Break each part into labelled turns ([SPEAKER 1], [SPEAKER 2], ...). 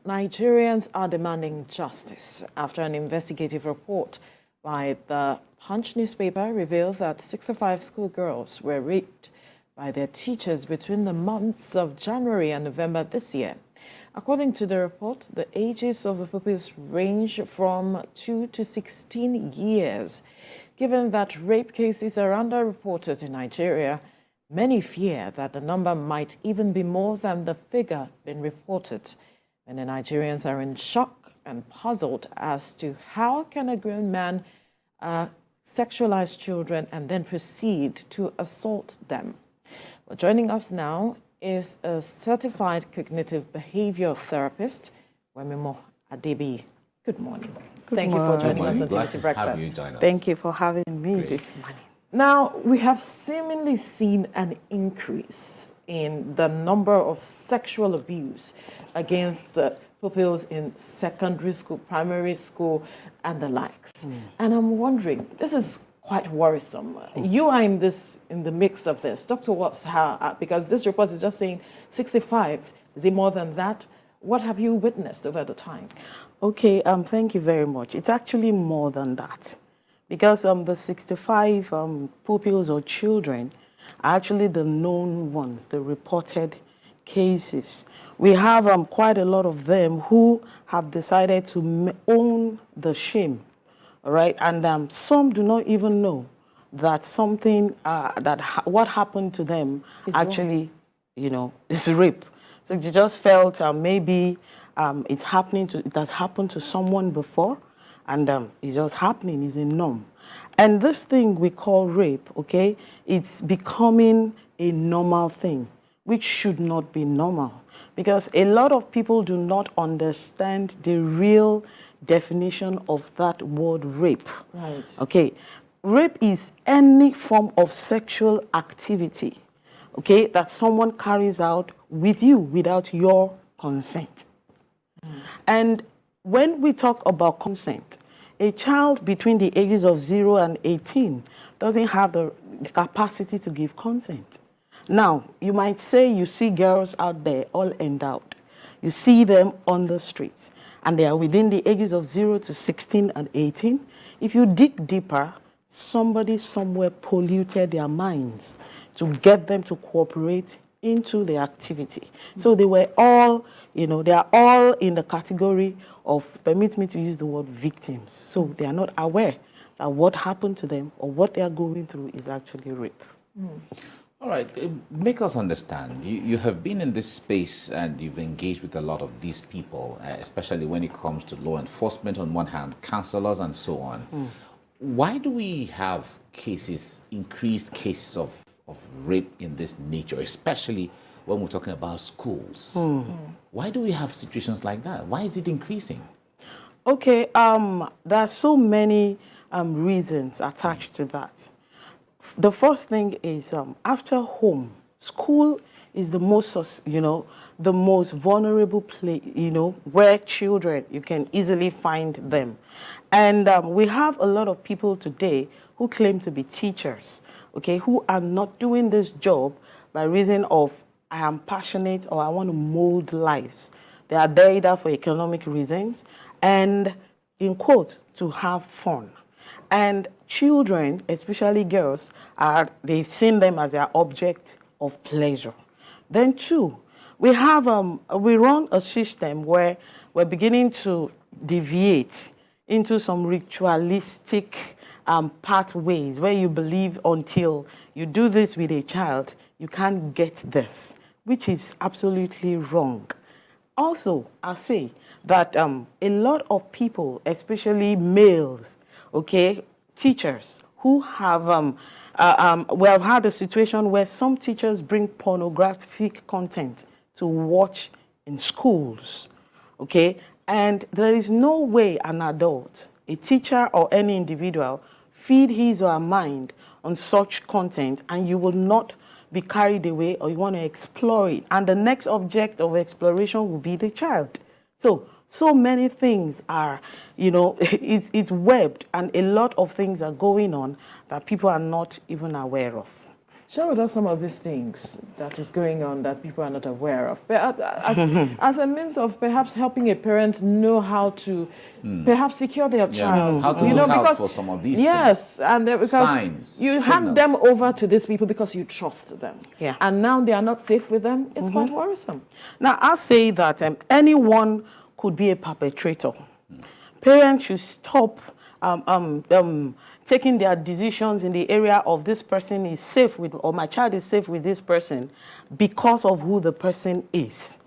[SPEAKER 1] Nigerians are demanding justice after an investigative report by the Punch newspaper revealed that 65 schoolgirls were raped by their teachers between the months of January and November this year. According to the report, the ages of the pupils range from 2 to 16 years. Given that rape cases are underreported in Nigeria, many fear that the number might even be more than the figure being reported. Many Nigerians are in shock and puzzled as to how can a grown man sexualize children and then proceed to assault them. Well, joining us now is a certified cognitive behavior therapist, Wemimo Adebi. Good morning. Thank you for joining us on TVC Breakfast.
[SPEAKER 2] Thank you for having me this morning.
[SPEAKER 1] Now, we have seemingly seen an increase in the number of sexual abuse against pupils in secondary school, primary school, and the likes. And I'm wondering, this is quite worrisome. You are in the mix of this. Dr. Watts, how, because this report is just saying 65. Is it more than that? What have you witnessed over the time?
[SPEAKER 2] Okay, thank you very much. It's actually more than that. Because the 65 pupils or children are actually the known ones, the reported cases. We have quite a lot of them who have decided to own the shame, all right? And some do not even know that something, what happened to them actually, you know, is rape. So you just felt maybe it has happened to someone before, and it's just happening, it's a norm. And this thing we call rape, okay, it's becoming a normal thing, which should not be normal. Because a lot of people do not understand the real definition of that word rape.
[SPEAKER 1] Right.
[SPEAKER 2] Okay, rape is any form of sexual activity, okay, that someone carries out with you without your consent. And when we talk about consent, a child between the ages of 0 and 18 doesn't have the capacity to give consent. Now, you might say you see girls out there all endowed. You see them on the streets, and they are within the ages of 0 to 16 and 18. If you dig deeper, somebody somewhere polluted their minds to get them to cooperate into the activity. So they were all, you know, they are all in the category of, permit me to use the word victims. So they are not aware that what happened to them or what they are going through is actually rape.
[SPEAKER 3] All right, make us understand. You have been in this space and you've engaged with a lot of these people, especially when it comes to law enforcement on one hand, counselors and so on. Why do we have cases, increased cases of rape in this nature, especially when we're talking about schools? Why do we have situations like that? Why is it increasing?
[SPEAKER 2] Okay, there are so many reasons attached to that. The first thing is after home, school is the most, you know, the most vulnerable place, you know, where children, you can easily find them. And we have a lot of people today who claim to be teachers, okay, who are not doing this job by reason of I am passionate or I want to mold lives. They are there either for economic reasons and, in quote, to have fun. And children, especially girls, they've seen them as their object of pleasure. Then two, we run a system where we're beginning to deviate into some ritualistic pathways where you believe until you do this with a child, you can't get this, which is absolutely wrong. Also, I'll say that a lot of people, especially males, okay, teachers who have, we have had a situation where some teachers bring pornographic content to watch in schools, okay, and there is no way an adult, a teacher or any individual, feed his or her mind on such content and you will not be carried away or you want to explore it. And the next object of exploration will be the child. So many things are, you know, it's webbed and a lot of things are going on that people are not even aware of.
[SPEAKER 1] Share with us some of these things that is going on that people are not aware of. As a means of perhaps helping a parent know how to perhaps secure their child.
[SPEAKER 3] How to look out for some of these
[SPEAKER 1] yes,
[SPEAKER 3] things.
[SPEAKER 1] and because
[SPEAKER 3] Signs,
[SPEAKER 1] you
[SPEAKER 3] signals.
[SPEAKER 1] hand them over to these people because you trust them.
[SPEAKER 2] Yeah.
[SPEAKER 1] And now they are not safe with them. It's quite worrisome.
[SPEAKER 2] Now, I say that anyone could be a perpetrator. Parents should stop taking their decisions in the area of this person is safe with, or my child is safe with this person because of who the person is.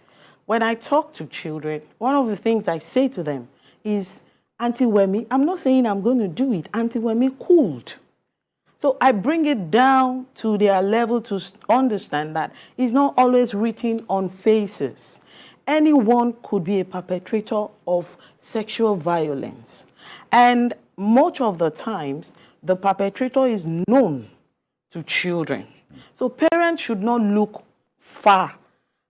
[SPEAKER 2] When I talk to children, one of the things I say to them is, Auntie Wemi, I'm not saying I'm going to do it. Auntie Wemi could. So I bring it down to their level to understand that it's not always written on faces. Anyone could be a perpetrator of sexual violence. And much of the times, the perpetrator is known to children. So parents should not look far,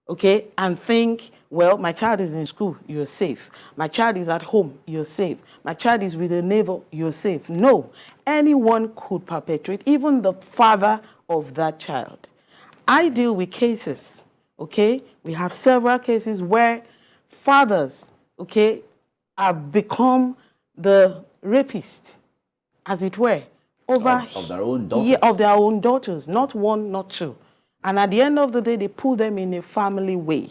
[SPEAKER 2] okay, and think, well, my child is in school, you're safe. My child is at home, you're safe. My child is with a neighbor, you're safe. No, anyone could perpetrate, even the father of that child. I deal with cases, okay? We have several cases where fathers, okay, have become the rapist, as it were, over
[SPEAKER 3] of their own daughters.
[SPEAKER 2] Yeah, of their own daughters, not one, not two. And at the end of the day, they put them in a family way.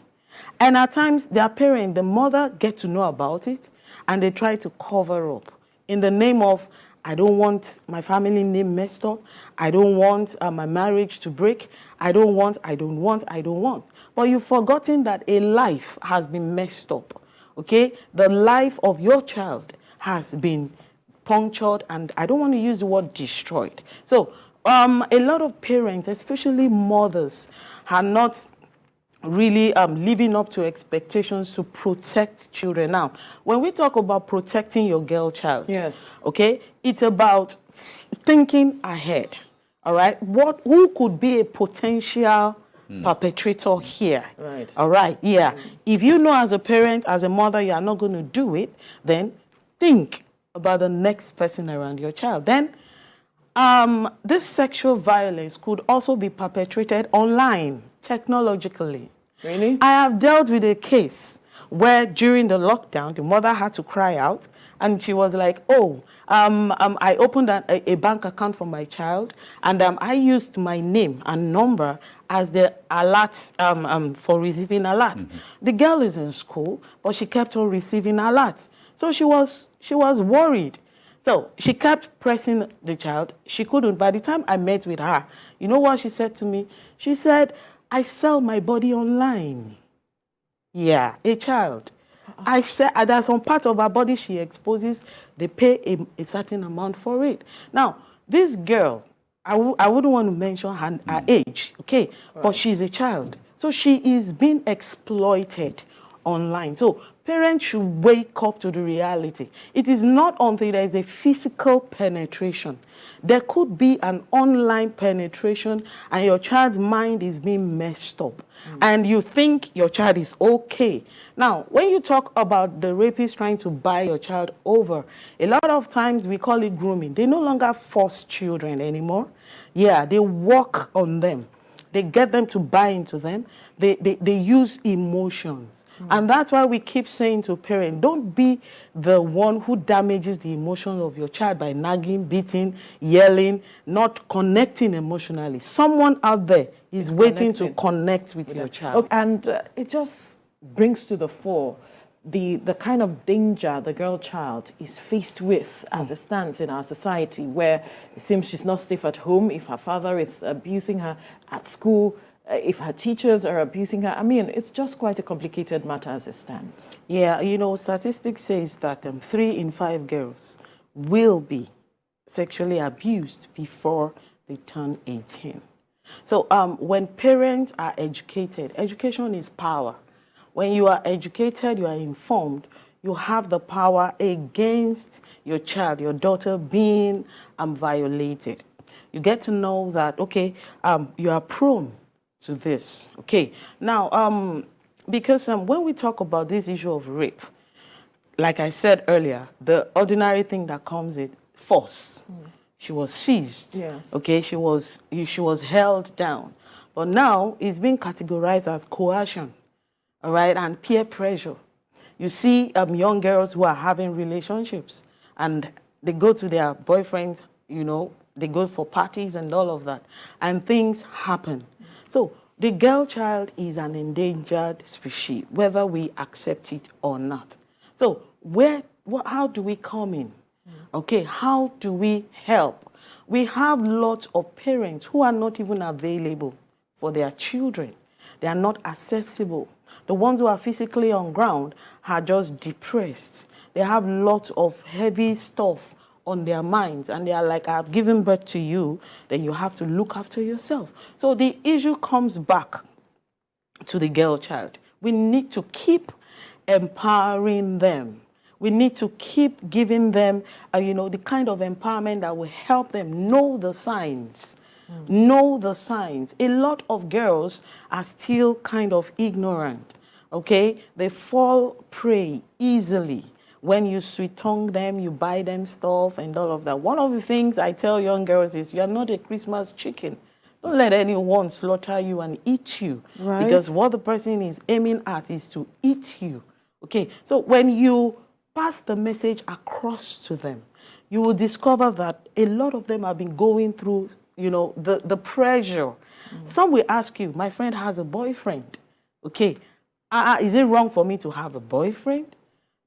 [SPEAKER 2] And at times, their parent, the mother, get to know about it, and they try to cover up in the name of, I don't want my family name messed up. I don't want my marriage to break. I don't want. But you've forgotten that a life has been messed up, okay? The life of your child has been punctured, and I don't want to use the word destroyed. So a lot of parents, especially mothers, are not really living up to expectations to protect children. Now, when we talk about protecting your girl child,
[SPEAKER 1] yes,
[SPEAKER 2] okay, it's about thinking ahead. All right, who could be a potential perpetrator here?
[SPEAKER 1] Right.
[SPEAKER 2] All right, yeah. If you know as a parent, as a mother, you are not going to do it, then think about the next person around your child. Then this sexual violence could also be perpetrated online, technologically.
[SPEAKER 1] Really?
[SPEAKER 2] I have dealt with a case where during the lockdown, the mother had to cry out, and she was like, oh, I opened a bank account for my child, and I used my name and number as the alerts for receiving alerts. The girl is in school, but she kept on receiving alerts. So she was worried. So she kept pressing the child. She couldn't. By the time I met with her, you know what she said to me? She said, I sell my body online. Yeah, a child. I said there's some part of her body she exposes, they pay a certain amount for it. Now, this girl, I wouldn't want to mention her age, okay? Right. But she's a child. So she is being exploited online. So parents should wake up to the reality. It is not until there is a physical penetration. There could be an online penetration and your child's mind is being messed up. And you think your child is okay. Now, when you talk about the rapist trying to buy your child over, a lot of times we call it grooming. They no longer force children anymore. Yeah, they work on them. They get them to buy into them. They use emotions. And that's why we keep saying to parents, don't be the one who damages the emotions of your child by nagging, beating, yelling, not connecting emotionally. Someone out there is waiting to connect with your child.
[SPEAKER 1] Okay. And it just brings to the fore the kind of danger the girl child is faced with as it stands in our society, where it seems she's not safe at home if her father is abusing her at school, if her teachers are abusing her. I mean, it's just quite a complicated matter as it stands.
[SPEAKER 2] Yeah, you know, statistics says that 3 in 5 girls will be sexually abused before they turn 18. So when parents are educated, education is power. When you are educated, you are informed, you have the power against your child, your daughter being violated. You get to know that, okay, you are prone to this. Okay, now, because when we talk about this issue of rape, like I said earlier, the ordinary thing that comes with force. she was seized.
[SPEAKER 1] Yes.
[SPEAKER 2] Okay, she was held down. But now it's being categorized as coercion, all right, and peer pressure. You see young girls who are having relationships and they go to their boyfriends, they go for parties and all of that, and things happen. So the girl child is an endangered species, whether we accept it or not. So how do we come in? Okay, how do we help? We have lots of parents who are not even available for their children. They are not accessible. The ones who are physically on ground are just depressed. They have lots of heavy stuff on their minds, and they are like, I've given birth to you, then you have to look after yourself. So the issue comes back to the girl child. We need to keep empowering them. We need to keep giving them, the kind of empowerment that will help them know the signs. Know the signs. A lot of girls are still kind of ignorant, okay? They fall prey easily. When you sweet-tongue them, you buy them stuff and all of that. One of the things I tell young girls is, you are not a Christmas chicken. Don't let anyone slaughter you and eat you.
[SPEAKER 1] Right.
[SPEAKER 2] Because what the person is aiming at is to eat you. Okay, so when you pass the message across to them, you will discover that a lot of them have been going through, the pressure. Some will ask you, my friend has a boyfriend. Okay, is it wrong for me to have a boyfriend?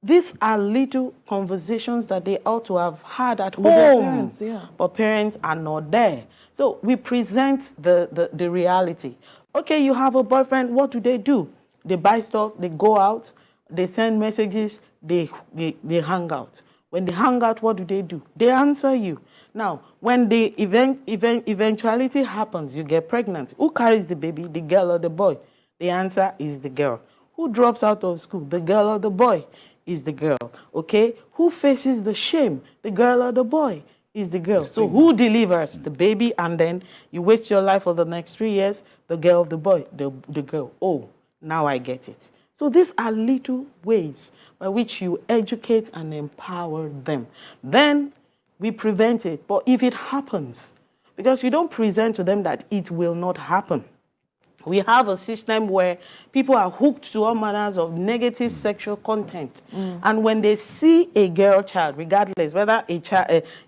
[SPEAKER 2] These are little conversations that they ought to have had at home.
[SPEAKER 1] Their parents, yeah.
[SPEAKER 2] But parents are not there. So we present the reality. Okay, you have a boyfriend, what do? They buy stuff, they go out, they send messages, they hang out. When they hang out, what do? They answer you. Now, when the eventuality happens, you get pregnant. Who carries the baby, the girl or the boy? The answer is the girl. Who drops out of school, the girl or the boy? Is the girl. Okay, who faces the shame, the girl or the boy? Is the girl. So who delivers the baby, and then you waste your life for the next 3 years? The girl or the boy? The girl. Oh, now I get it. So these are little ways by which you educate and empower them. Then we prevent it. But if it happens, because you don't present to them that it will not happen. We have a system where people are hooked to all manners of negative sexual content. And when they see a girl child, regardless whether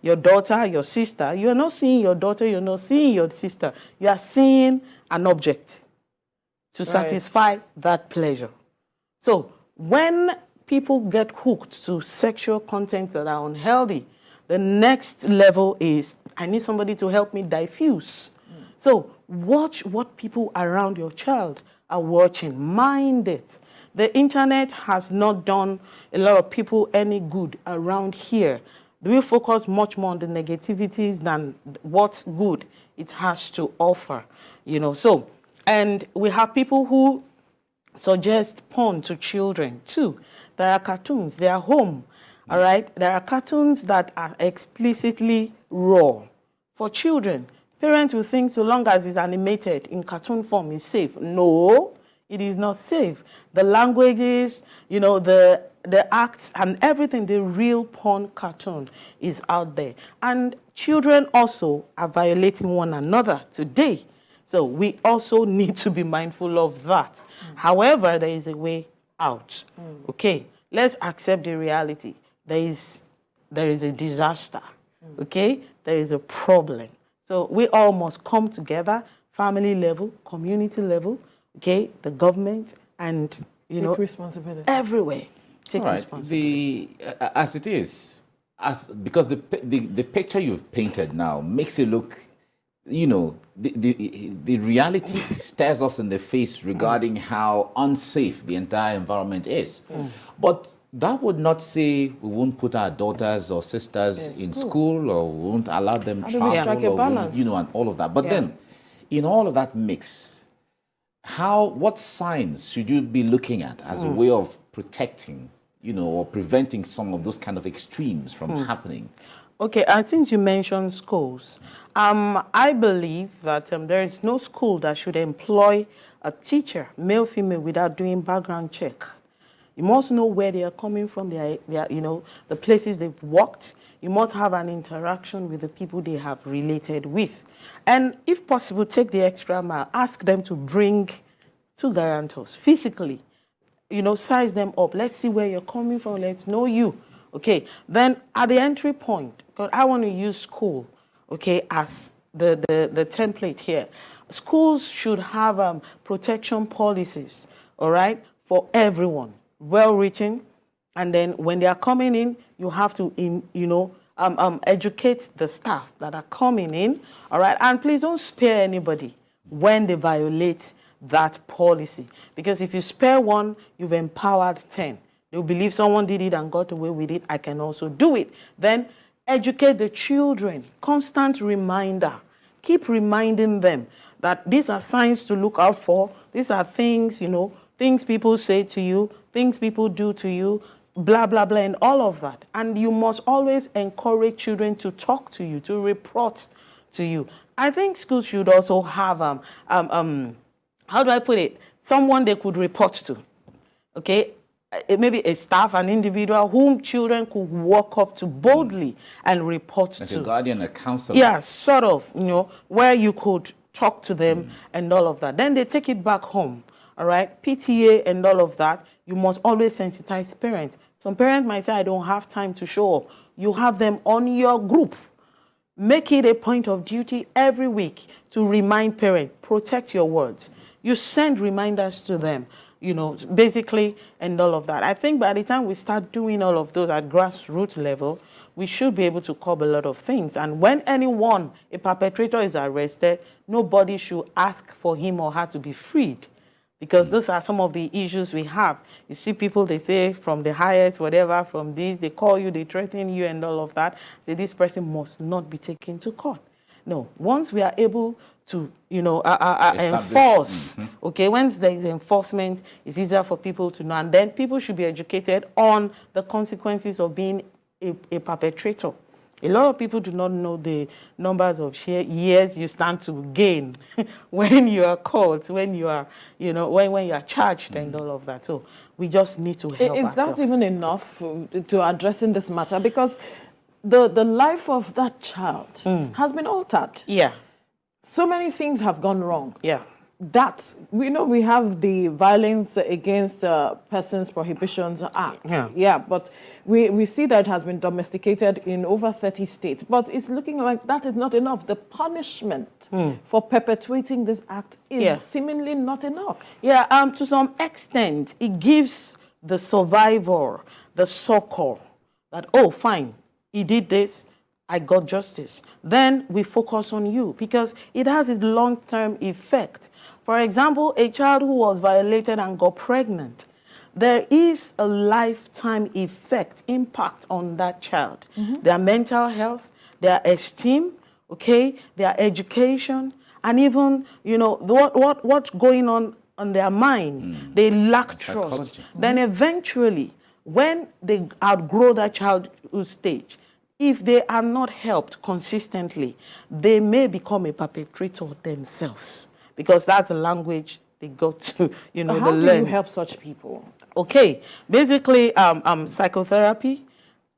[SPEAKER 2] your daughter, your sister, you're not seeing your daughter, you're not seeing your sister. You are seeing an object to satisfy that pleasure. So when people get hooked to sexual content that are unhealthy, the next level is, I need somebody to help me diffuse. So watch what people around your child are watching. Mind it. The internet has not done a lot of people any good around here. We focus much more on the negativities than what's good it has to offer. So, and we have people who suggest porn to children too. There are cartoons, they are home. All right. There are cartoons that are explicitly raw for children. Parents will think so long as it's animated in cartoon form is safe. No, it is not safe. The languages, the acts and everything, the real porn cartoon is out there. And children also are violating one another today. So we also need to be mindful of that. However, there is a way out. Okay, let's accept the reality. There is a disaster. Okay, there is a problem. So we all must come together, family level, community level, okay, the government, and
[SPEAKER 1] take responsibility
[SPEAKER 2] everywhere. Take
[SPEAKER 3] right.
[SPEAKER 2] responsibility.
[SPEAKER 3] As it is, because the picture you've painted now makes it look, the reality stares us in the face regarding how unsafe the entire environment is. But that would not say we won't put our daughters or sisters in school, or we won't allow them travel,
[SPEAKER 1] strike a balance?
[SPEAKER 3] and all of that. But then, in all of that mix, what signs should you be looking at as a way of protecting, or preventing some of those kind of extremes from happening?
[SPEAKER 2] Okay, I think you mentioned schools. I believe that there is no school that should employ a teacher, male, female, without doing background check. You must know where they are coming from, the places they've worked. you must have an interaction with the people they have related with. And if possible, take the extra mile. Ask them to bring 2 guarantors physically. Size them up. Let's see where you're coming from. Let's know you. Okay. Then at the entry point, because I want to use school, okay, as the template here. Schools should have protection policies, all right, for everyone, well written. And then when they are coming in, you have to, educate the staff that are coming in, all right. And please don't spare anybody when they violate that policy, because if you spare one, you've empowered 10. They'll believe someone did it and got away with it. I can also do it. Then educate the children. Constant reminder. Keep reminding them that these are signs to look out for. These are things, things people say to you, things people do to you, blah, blah, blah, and all of that. And you must always encourage children to talk to you, to report to you. I think schools should also have, how do I put it? Someone they could report to, okay? Maybe a staff, an individual whom children could walk up to boldly and report
[SPEAKER 3] like
[SPEAKER 2] to.
[SPEAKER 3] a guardian, a counselor.
[SPEAKER 2] Yeah, sort of, where you could talk to them and all of that. Then they take it back home, all right? PTA and all of that. You must always sensitize parents. Some parents might say, I don't have time to show up. You have them on your group. Make it a point of duty every week to remind parents, protect your words. You send reminders to them, basically, and all of that. I think by the time we start doing all of those at grassroots level, we should be able to curb a lot of things. And when anyone, a perpetrator, is arrested, nobody should ask for him or her to be freed. Because those are some of the issues we have. You see people, they say from the highest, whatever, from this, they call you, they threaten you and all of that. Say this person must not be taken to court. No, once we are able to, enforce, okay, once there is enforcement, it's easier for people to know. And then people should be educated on the consequences of being a perpetrator. A lot of people do not know the numbers of years you stand to gain when you are caught, when you are, when you are charged and all of that. So we just need to help ourselves.
[SPEAKER 1] Is that even enough to addressing this matter? Because the life of that child has been altered.
[SPEAKER 2] Yeah.
[SPEAKER 1] So many things have gone wrong.
[SPEAKER 2] Yeah.
[SPEAKER 1] That, we have the Violence Against Persons Prohibitions Act. Yeah, but we see that it has been domesticated in over 30 states. But it's looking like that is not enough. The punishment for perpetuating this act is seemingly not enough.
[SPEAKER 2] Yeah, to some extent, it gives the survivor the succor that, oh, fine, he did this, I got justice. Then we focus on you because it has a long-term effect. For example, a child who was violated and got pregnant, there is a lifetime effect, impact on that child. Their mental health, their esteem, okay, their education, and even, what's going on their minds. They lack trust. Then eventually, when they outgrow that childhood stage, if they are not helped consistently, they may become a perpetrator themselves. Because that's the language they got to, they learn.
[SPEAKER 1] How do you help such people?
[SPEAKER 2] Okay, basically psychotherapy,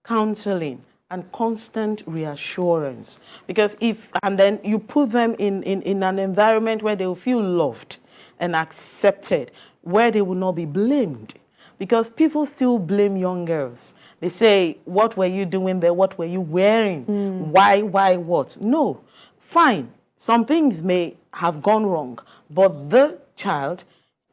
[SPEAKER 2] counseling, and constant reassurance. Because and then you put them in an environment where they will feel loved and accepted, where they will not be blamed. Because people still blame young girls. They say, what were you doing there? What were you wearing? Why, what? No, fine. Some things may have gone wrong, but the child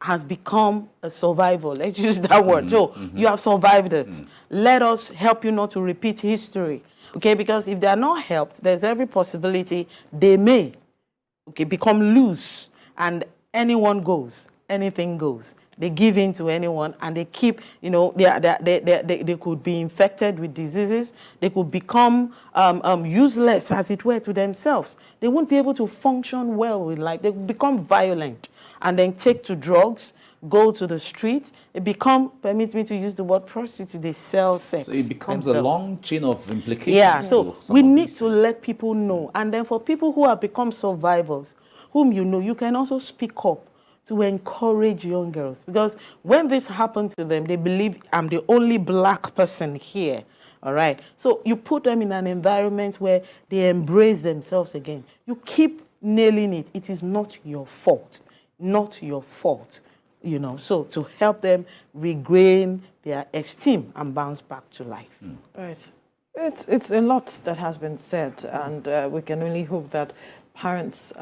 [SPEAKER 2] has become a survivor. Let's use that word. So you have survived it. Let us help you not to repeat history. Okay, because if they are not helped, there's every possibility they may become loose and anyone goes, anything goes. They give in to anyone and they keep, they could be infected with diseases. They could become useless, as it were, to themselves. They won't be able to function well with life. They become violent and then take to drugs, go to the street. It permits me to use the word prostitute, they sell sex.
[SPEAKER 3] So it becomes a long chain of implications.
[SPEAKER 2] Yeah, so we need to let people know. And then for people who have become survivors, whom you can also speak up to encourage young girls. Because when this happens to them, they believe I'm the only black person here. All right. So you put them in an environment where they embrace themselves again. You keep nailing it. It is not your fault. Not your fault. You know, so to help them regain their esteem and bounce back to life.
[SPEAKER 1] Right. It's a lot that has been said, and we can only hope that parents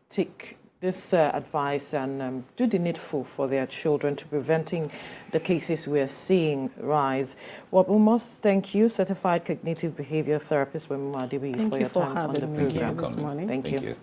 [SPEAKER 1] take this advice and do the needful for their children to preventing the cases we are seeing rise. Well, we must thank you, certified cognitive behavior therapist Wemma Adibi, for your time on the
[SPEAKER 2] having me
[SPEAKER 1] program.
[SPEAKER 2] this morning.
[SPEAKER 1] Thank you.